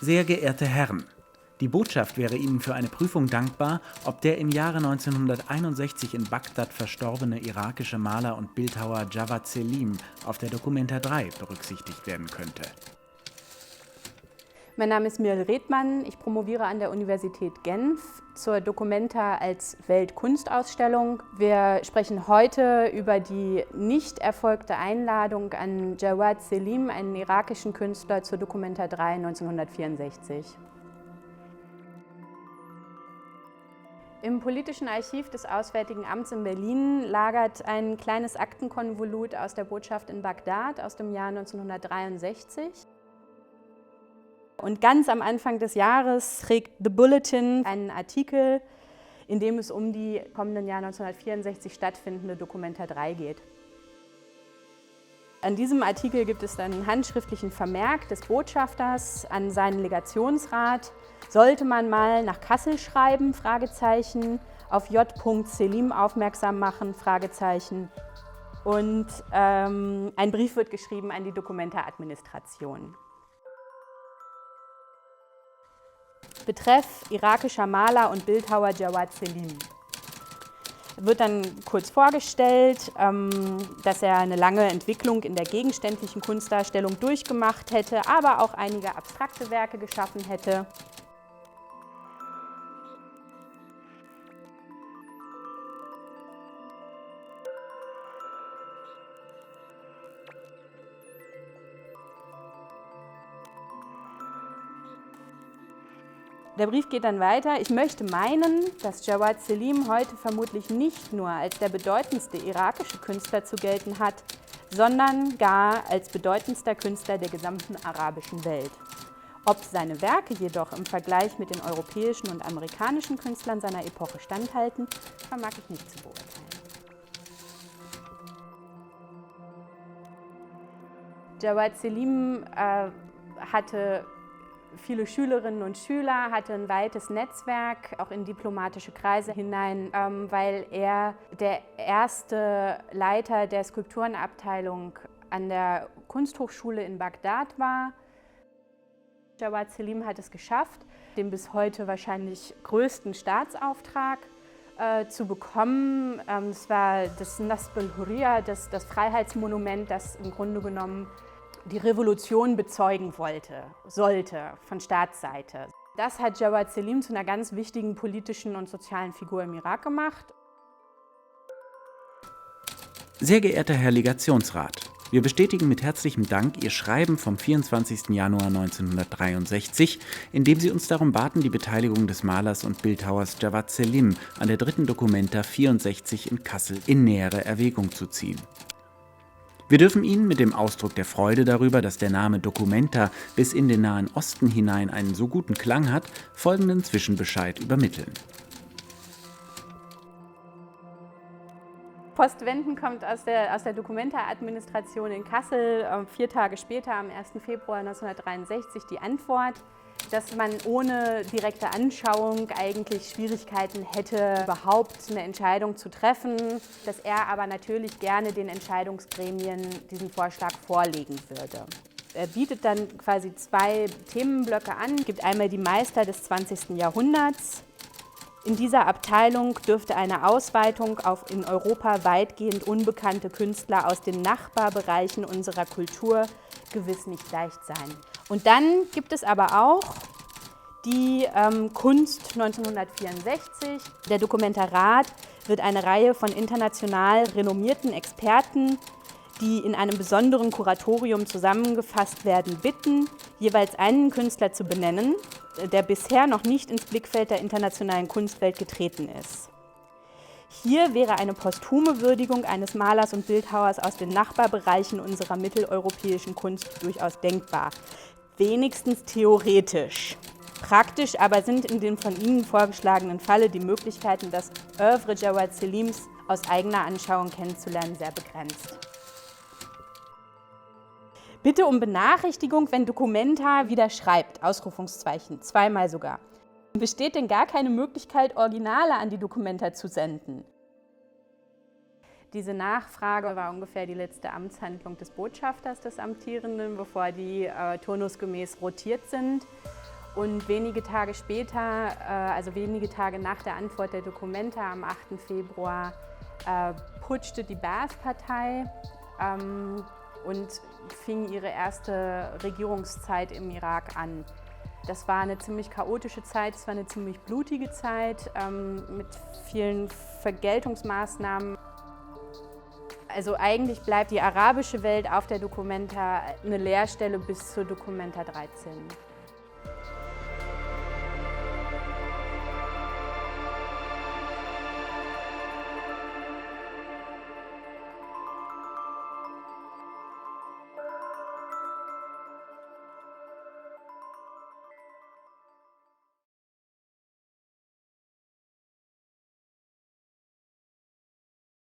Sehr geehrte Herren, die Botschaft wäre Ihnen für eine Prüfung dankbar, ob der im Jahre 1961 in Bagdad verstorbene irakische Maler und Bildhauer Jawad Selim auf der Documenta 3 berücksichtigt werden könnte. Mein Name ist Mirl Redmann, ich promoviere an der Universität Genf zur Documenta als Weltkunstausstellung. Wir sprechen heute über die nicht erfolgte Einladung an Jawad Selim, einen irakischen Künstler, zur Documenta 3 1964. Im politischen Archiv des Auswärtigen Amts in Berlin lagert ein kleines Aktenkonvolut aus der Botschaft in Bagdad aus dem Jahr 1963. Und ganz am Anfang des Jahres trägt The Bulletin einen Artikel, in dem es um die kommenden Jahr 1964 stattfindende Documenta 3 geht. An diesem Artikel gibt es dann einen handschriftlichen Vermerk des Botschafters an seinen Legationsrat. Sollte man mal nach Kassel schreiben? Fragezeichen. Auf J. Selim aufmerksam machen? Fragezeichen. Und ein Brief wird geschrieben an die Documenta-Administration. Betreff irakischer Maler und Bildhauer Jawad Selim. Wird dann kurz vorgestellt, dass er eine lange Entwicklung in der gegenständlichen Kunstdarstellung durchgemacht hätte, aber auch einige abstrakte Werke geschaffen hätte. Der Brief geht dann weiter. Ich möchte meinen, dass Jawad Selim heute vermutlich nicht nur als der bedeutendste irakische Künstler zu gelten hat, sondern gar als bedeutendster Künstler der gesamten arabischen Welt. Ob seine Werke jedoch im Vergleich mit den europäischen und amerikanischen Künstlern seiner Epoche standhalten, vermag ich nicht zu beurteilen. Jawad Selim hatte viele Schülerinnen und Schüler, hatte ein weites Netzwerk, auch in diplomatische Kreise hinein, weil er der erste Leiter der Skulpturenabteilung an der Kunsthochschule in Bagdad war. Jawad Selim hat es geschafft, den bis heute wahrscheinlich größten Staatsauftrag zu bekommen. Es war das Nasb al-Hurriya, das Freiheitsmonument, das im Grunde genommen die Revolution bezeugen sollte von Staatsseite. Das hat Jawad Selim zu einer ganz wichtigen politischen und sozialen Figur im Irak gemacht. Sehr geehrter Herr Legationsrat, wir bestätigen mit herzlichem Dank Ihr Schreiben vom 24. Januar 1963, in dem Sie uns darum baten, die Beteiligung des Malers und Bildhauers Jawad Selim an der dritten Documenta 64 in Kassel in nähere Erwägung zu ziehen. Wir dürfen Ihnen mit dem Ausdruck der Freude darüber, dass der Name Documenta bis in den Nahen Osten hinein einen so guten Klang hat, folgenden Zwischenbescheid übermitteln. Postwenden kommt aus der Documenta-Administration in Kassel 4 Tage später, am 1. Februar 1963, die Antwort, dass man ohne direkte Anschauung eigentlich Schwierigkeiten hätte, überhaupt eine Entscheidung zu treffen, dass er aber natürlich gerne den Entscheidungsgremien diesen Vorschlag vorlegen würde. Er bietet dann quasi 2 Themenblöcke an. Es gibt einmal die Meister des 20. Jahrhunderts. In dieser Abteilung dürfte eine Ausweitung auf in Europa weitgehend unbekannte Künstler aus den Nachbarbereichen unserer Kultur gewiss nicht leicht sein. Und dann gibt es aber auch die Kunst 1964. Der Documenta-Rat wird eine Reihe von international renommierten Experten, die in einem besonderen Kuratorium zusammengefasst werden, bitten, jeweils einen Künstler zu benennen, der bisher noch nicht ins Blickfeld der internationalen Kunstwelt getreten ist. Hier wäre eine posthume Würdigung eines Malers und Bildhauers aus den Nachbarbereichen unserer mitteleuropäischen Kunst durchaus denkbar. Wenigstens theoretisch. Praktisch aber sind in dem von Ihnen vorgeschlagenen Falle die Möglichkeiten, das Œuvre Jawad Selims aus eigener Anschauung kennenzulernen, sehr begrenzt. Bitte um Benachrichtigung, wenn Documenta wieder schreibt, Ausrufungszeichen, 2-mal sogar. Besteht denn gar keine Möglichkeit, Originale an die Documenta zu senden? Diese Nachfrage war ungefähr die letzte Amtshandlung des Botschafters, des Amtierenden, bevor die turnusgemäß rotiert sind. Und wenige Tage später, also wenige Tage nach der Antwort der Documenta am 8. Februar, putschte die Ba'ath-Partei und fing ihre erste Regierungszeit im Irak an. Das war eine ziemlich chaotische Zeit, es war eine ziemlich blutige Zeit mit vielen Vergeltungsmaßnahmen. Also eigentlich bleibt die arabische Welt auf der Documenta eine Leerstelle bis zur Documenta 13.